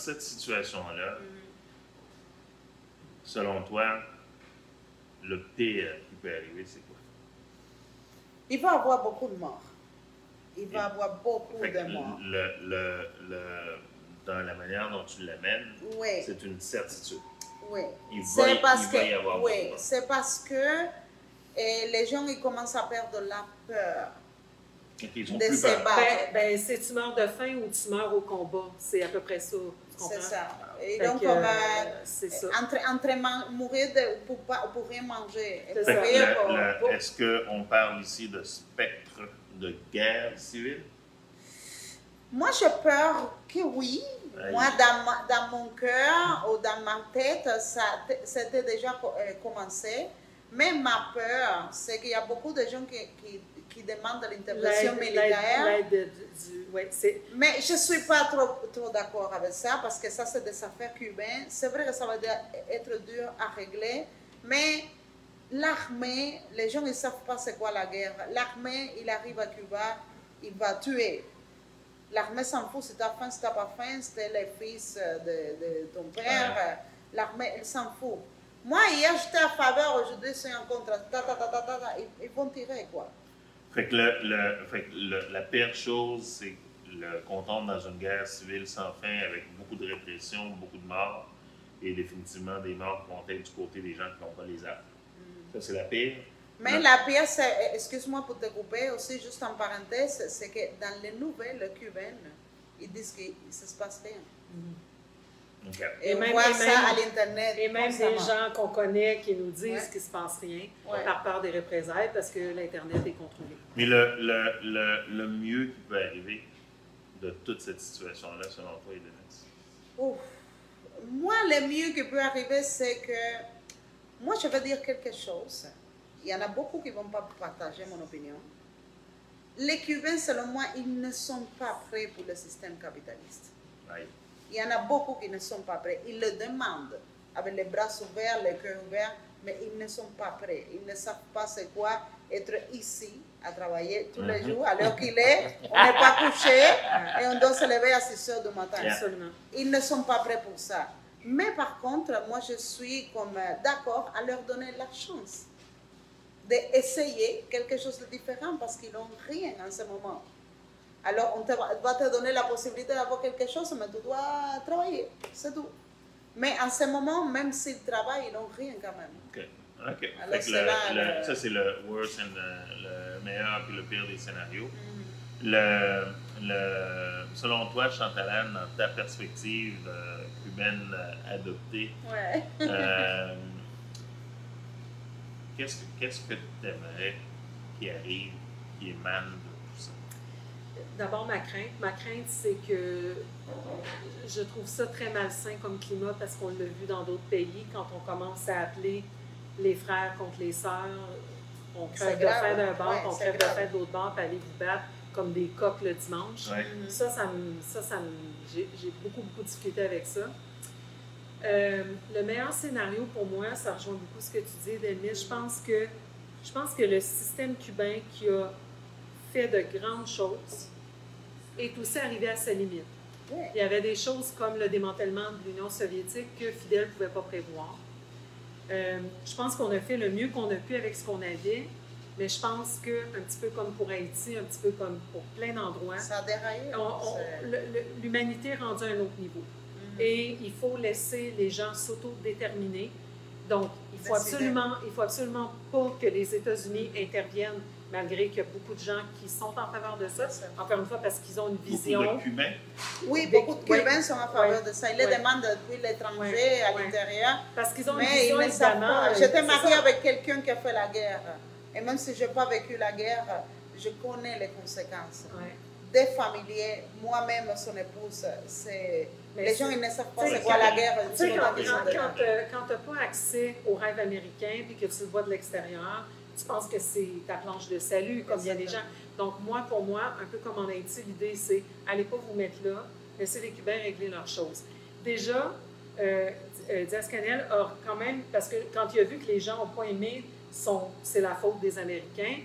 cette situation-là, selon toi, le pire qui peut arriver, c'est quoi? Il va y avoir beaucoup de morts. Il va y avoir beaucoup Fait que de morts. dans la manière dont tu l'amènes, Oui. c'est une certitude. Oui. Il C'est va parce y avoir que, beaucoup de oui, morts. c'est parce que les gens ils commencent à perdre la peur Ok, ils sont de plus se peur. battre. C'est tu meurs de faim ou tu meurs au combat. C'est à peu près ça. Tu comprends? C'est ça. Et Fait donc, que, c'est ça. mourir pour rien manger. Et C'est pour ça. rien Est-ce qu'on parle ici de spectre de guerre civile? Moi, j'ai peur que oui. Aïe. Moi, dans mon cœur ou dans ma tête, c'était déjà commencé. Mais ma peur, c'est qu'il y a beaucoup de gens qui demandent l'intervention militaire. Mais je ne suis pas trop d'accord avec ça, parce que ça, c'est des affaires cubaines. C'est vrai que ça va être dur à régler, mais l'armée, les gens ne savent pas c'est quoi la guerre. L'armée, il arrive à Cuba, il va tuer. L'armée s'en fout si tu as faim, si tu n'as pas faim, si tu es le fils de ton père. Ouais. L'armée, elle s'en fout. Moi, hier, j'étais à faveur, aujourd'hui, c'est un contre. Ils vont tirer, quoi. Fait que, la pire chose, c'est qu'on tombe dans une guerre civile sans fin avec beaucoup de répression, beaucoup de morts, et définitivement des morts qui vont être du côté des gens qui n'ont pas les armes. Ça, c'est la pire. Mais la pire, c'est, excuse-moi pour te couper aussi, juste en parenthèse, c'est que dans les nouvelles cubaines, ils disent que ça ne se passe rien. Okay. Et on voit ça à l'Internet. Et même constamment. des gens qu'on connaît qui nous disent qu'il ne se passe rien Ouais. par peur des représailles parce que l'Internet est contrôlé. Mais le mieux qui peut arriver de toute cette situation-là, selon toi, Denise? Ouf. Moi, le mieux qui peut arriver, c'est que moi, je vais dire quelque chose. Il y en a beaucoup qui ne vont pas partager mon opinion. Les Cubains, selon moi, ils ne sont pas prêts pour le système capitaliste. Aïe. Il y en a beaucoup qui ne sont pas prêts. Ils le demandent avec les bras ouverts, le cœur ouvert, mais ils ne sont pas prêts. Ils ne savent pas c'est quoi être ici, à travailler tous les jours, à l'heure qu'il est. On n'est pas couché et on doit se lever à 6 heures du matin. Absolument. Ils ne sont pas prêts pour ça. Mais par contre, moi, je suis comme d'accord à leur donner la chance d'essayer quelque chose de différent parce qu'ils n'ont rien en ce moment. Alors, on va te donner la possibilité d'avoir quelque chose, mais tu dois travailler, c'est tout. Mais en ce moment, même s'ils travaillent, ils n'ont rien quand même. OK. Alors, Fait que ça, c'est le worst and le meilleur et le pire des scénarios. Selon toi, Chantalane, dans ta perspective cubaine adoptée, Ouais. qu'est-ce que tu aimerais qui arrive, qui émane de tout ça? D'abord, ma crainte, c'est que je trouve ça très malsain comme climat parce qu'on l'a vu dans d'autres pays, quand on commence à appeler les frères contre les sœurs, on crève de faim d'un bord, on crève de faim de l'autre bord, puis aller vous battre comme des coqs le dimanche. Ouais. J'ai beaucoup de difficultés avec ça. Le meilleur scénario pour moi, ça rejoint beaucoup ce que tu dis, Denis. Je pense que le système cubain qui a fait de grandes choses est aussi arrivé à sa limite. Ouais. Il y avait des choses comme le démantèlement de l'Union soviétique que Fidel ne pouvait pas prévoir. Je pense qu'on a fait le mieux qu'on a pu avec ce qu'on avait, mais je pense qu'un petit peu comme pour Haïti, un petit peu comme pour plein d'endroits, Ça a déraillé. l'humanité est rendue à un autre niveau. Et il faut laisser les gens s'autodéterminer. Donc, il faut absolument pas que les États-Unis interviennent, malgré qu'il y a beaucoup de gens qui sont en faveur de ça. Encore une fois, parce qu'ils ont une vision. Beaucoup de Cubains? Oui, beaucoup de Cubains sont en faveur de ça. Ils le demandent depuis l'étranger, à l'intérieur. Parce qu'ils ont une Mais vision, ils ne savent évidemment. pas. J'étais mariée avec quelqu'un qui a fait la guerre. Et même si je n'ai pas vécu la guerre, je connais les conséquences. Ouais. Des familiers, moi-même, son épouse, les gens ils ne savent pas Tu sais, c'est quoi la guerre. Tu sais, quand tu n'as pas accès au rêve américain puis que tu le vois de l'extérieur, tu penses que c'est ta planche de salut, comme il y a des gens. Donc, pour moi, un peu comme en Haïti, l'idée, c'est allez pas vous mettre là, laissez les Cubains régler leurs choses. Déjà, Diaz-Canel a quand même, parce que quand il a vu que les gens n'ont pas aimé, c'est la faute des Américains,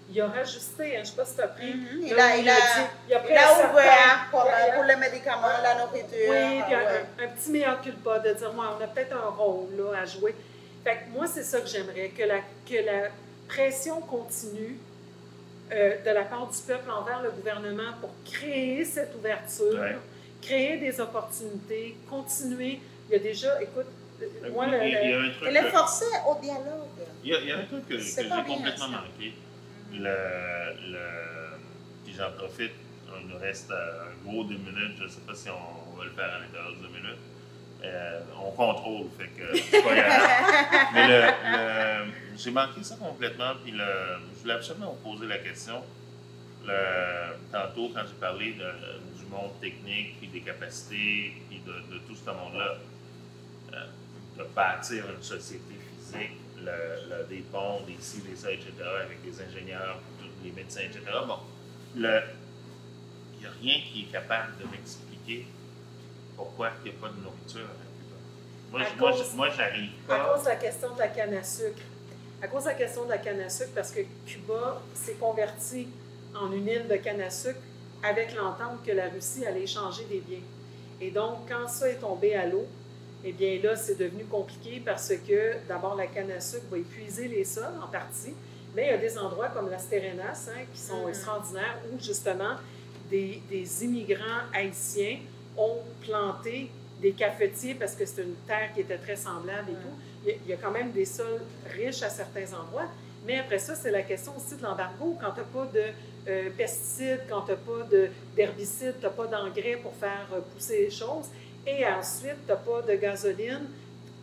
il a rajusté, hein, je ne sais pas si tu as pris. Il a ouvert pour les médicaments, la nourriture. Oui, puis un petit mea culpa de dire, moi, on a peut-être un rôle là, à jouer. Fait que moi, c'est ça que j'aimerais, que la pression continue de la part du peuple envers le gouvernement pour créer cette ouverture, créer des opportunités, continuer. Il y a déjà, écoute, moi, il est forcé au dialogue. Il y a un truc que j'ai complètement manqué. Puis j'en profite, il nous reste un gros 2 minutes, je ne sais pas si on va le faire à l'intérieur de 2 minutes. On contrôle, fait que c'est pas grave. Mais j'ai manqué ça complètement, puis je voulais absolument vous poser la question. Tantôt, quand j'ai parlé du monde technique, puis des capacités, puis de tout ce monde-là, de bâtir une société physique, des ponts, des ci, des ça, etc., avec des ingénieurs, tous les médecins, etc. Bon, il n'y a rien qui est capable de m'expliquer pourquoi il n'y a pas de nourriture à Cuba. Moi, j'arrive pas. À cause de la question de la canne à sucre. À cause de la question de la canne à sucre, parce que Cuba s'est converti en une île de canne à sucre avec l'entente que la Russie allait échanger des biens. Et donc, quand ça est tombé à l'eau, eh bien là, c'est devenu compliqué parce que, d'abord, la canne à sucre va épuiser les sols en partie, mais il y a des endroits comme Las Terrenas qui sont extraordinaires où, justement, des immigrants haïtiens ont planté des cafetiers parce que c'est une terre qui était très semblable et tout. Il y a quand même des sols riches à certains endroits, mais après ça, c'est la question aussi de l'embargo. Quand tu n'as pas de pesticides, quand tu n'as pas d'herbicides, tu n'as pas d'engrais pour faire pousser les choses, et ensuite, tu n'as pas de gasoline.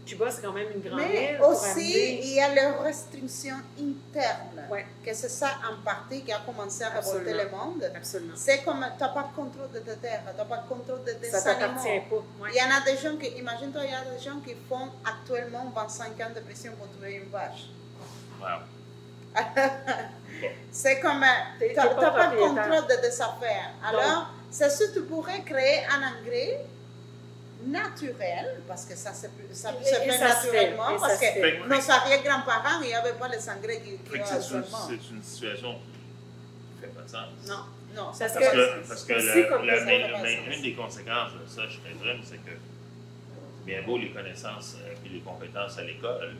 Cuba, c'est quand même une grande île. Mais aussi, il y a les restrictions internes. Ouais. Que c'est ça, en partie, qui a commencé à révolter le monde. Absolument. C'est comme, tu n'as pas de contrôle de tes terres, tu n'as pas de contrôle de tes animaux. Ça ne t'appartient pas. Ouais. Il y en a des gens qui, imagine-toi, il y a des gens qui font actuellement 25 ans de prison pour tuer une vache. Wow. C'est comme, tu n'as pas de contrôle de tes affaires. Alors, c'est sûr que tu pourrais créer un engrais naturel, parce que ça se fait naturellement, parce que nos arrière-grands-parents, il n'y avait pas les engrais qui ont actuellement. C'est une situation qui ne fait pas de sens. Non, parce que une des conséquences de ça, je présume, c'est que bien beau les connaissances et les compétences à l'école,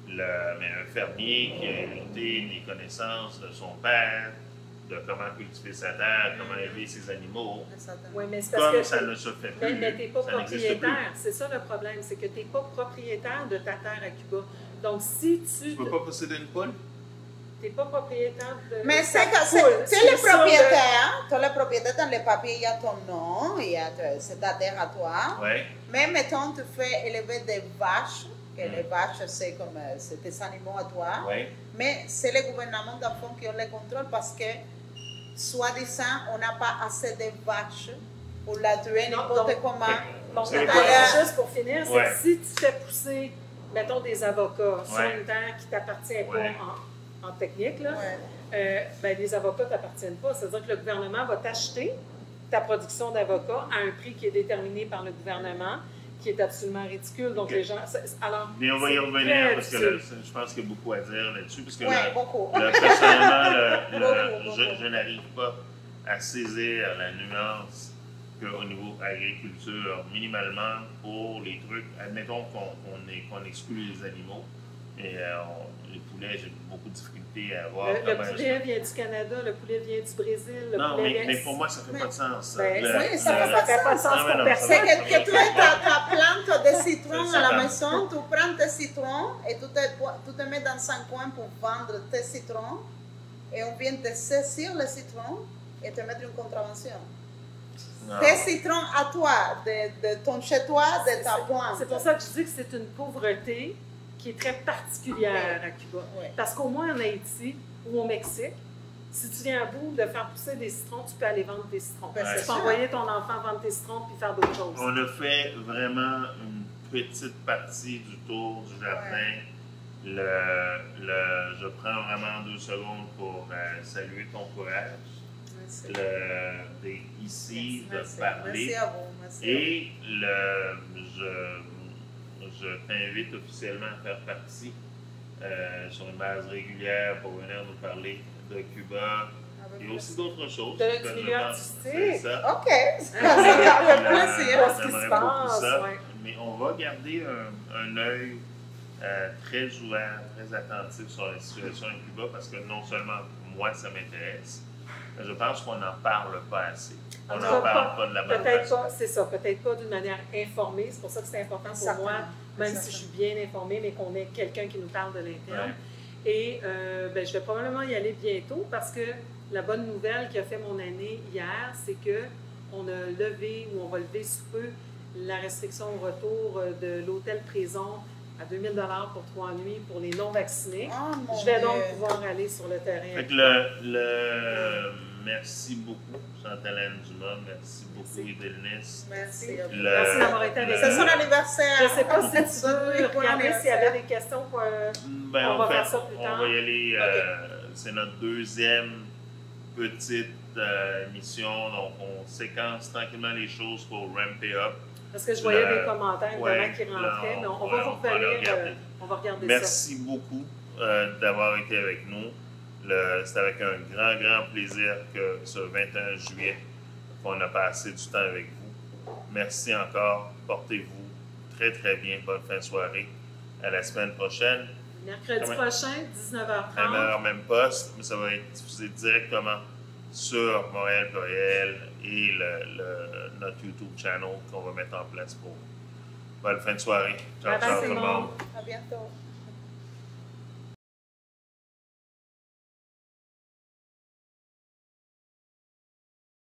mais un fermier qui a hérité des connaissances de son père, de comment cultiver sa terre, comment élever ses animaux. Oui, mais c'est parce comme que ça ne se fait plus. Mais tu n'es pas propriétaire. C'est ça le problème, c'est que tu n'es pas propriétaire de ta terre à Cuba. Donc, si tu... Tu ne peux pas posséder une poule? Tu n'es pas propriétaire de... Mais c'est le propriétaire. Tu as le propriétaire dans les papiers, il y a ton nom, c'est ta terre à toi. Oui. Mais mettons, tu fais élever des vaches. Les vaches, c'est tes animaux à toi. Oui. Mais c'est le gouvernement d'enfants qui ont le contrôle parce que, soi-disant, on n'a pas assez de vaches pour la tuer n'importe comment. Bon, alors, juste pour finir, c'est que si tu fais pousser, mettons, des avocats sur une terre qui ne t'appartient pas en technique, là, ben, les avocats ne t'appartiennent pas. C'est-à-dire que le gouvernement va t'acheter ta production d'avocats à un prix qui est déterminé par le gouvernement, qui est absolument ridicule. Donc, les gens... Alors, mais on va y revenir parce que je pense qu'il y a beaucoup à dire là-dessus. Parce que beaucoup. personnellement, je n'arrive pas à saisir la nuance qu'au niveau agriculture, minimalement, pour les trucs, admettons qu'on exclut les animaux, et les poulets, j'ai beaucoup de difficultés à avoir. Le poulet vient du Canada, le poulet vient du Brésil. Mais pour moi, ça ne fait pas de sens. Oui, ça ne fait pas de sens pour personne. C'est que tu as ta plante de citron à la maison, tu prends tes citrons et tu te mets dans un coin pour vendre tes citrons, et on vient te saisir les citrons et te mettre une contravention. Tes citrons à toi, de ton chez-toi, de ta plante. C'est pour ça que je dis que c'est une pauvreté qui est très particulière à Cuba. Parce qu'au moins en Haïti ou au Mexique, si tu viens à bout de faire pousser des citrons, tu peux aller vendre tes citrons. Tu peux envoyer ton enfant vendre tes citrons puis faire d'autres choses. On a fait vraiment une petite partie du tour du jardin. Je prends vraiment 2 secondes pour saluer ton courage. Ici, de parler. Merci à vous. Merci et je t'invite officiellement à faire partie sur une base régulière pour venir nous parler de Cuba et aussi d'autres choses. Du milieu artistique. C'est ça. OK, ça fait plaisir. Voir ce qui se J'aimerais beaucoup passe, ça, ouais. mais on va garder un œil très ouvert, très attentif sur la situation à Cuba parce que non seulement moi, ça m'intéresse, mais je pense qu'on n'en parle pas assez. On En tout n'en cas, parle pas de la même Peut-être façon. pas, c'est ça, peut-être pas d'une manière informée. C'est pour ça que c'est important pour moi, même si je suis bien informée, mais qu'on ait quelqu'un qui nous parle de l'interne. Ouais. Et ben, je vais probablement y aller bientôt parce que la bonne nouvelle qui a fait mon année hier, c'est qu'on a levé, ou on va lever sous peu, la restriction au retour de l'hôtel-prison à 2 000 pour 3 nuits pour les non-vaccinés. Oh, mon Je vais donc Dieu. pouvoir aller sur le terrain. Fait que merci beaucoup, Chantal-Anne Dumas. Merci beaucoup, Idélis. Merci. Merci d'avoir été avec C'est nous. son anniversaire. Je ne sais pas si tu veux Bon regarder s'il y avait anniversaire. des questions. Ben, On va en fait, faire ça plus on tard. va y aller. Ok. C'est notre deuxième petite émission. Donc, on séquence tranquillement les choses pour ramper up. Parce que je voyais des commentaires évidemment Ouais, qui rentraient, là, mais on ouais, va vous on va le revenir. regarder. On va regarder Merci beaucoup d'avoir été avec nous. C'est avec un grand plaisir que ce 21 juillet, qu'on a passé du temps avec vous. Merci encore. Portez-vous très bien. Bonne fin de soirée. À la semaine prochaine. ça. Mercredi prochain, 19h30. Même heure, même poste, mais ça va être diffusé directement sur Montréal Pluriel et notre YouTube channel qu'on va mettre en place pour vous. Bonne fin de soirée. Ciao, Bye bye, ciao tout tout le le monde. monde. À bientôt.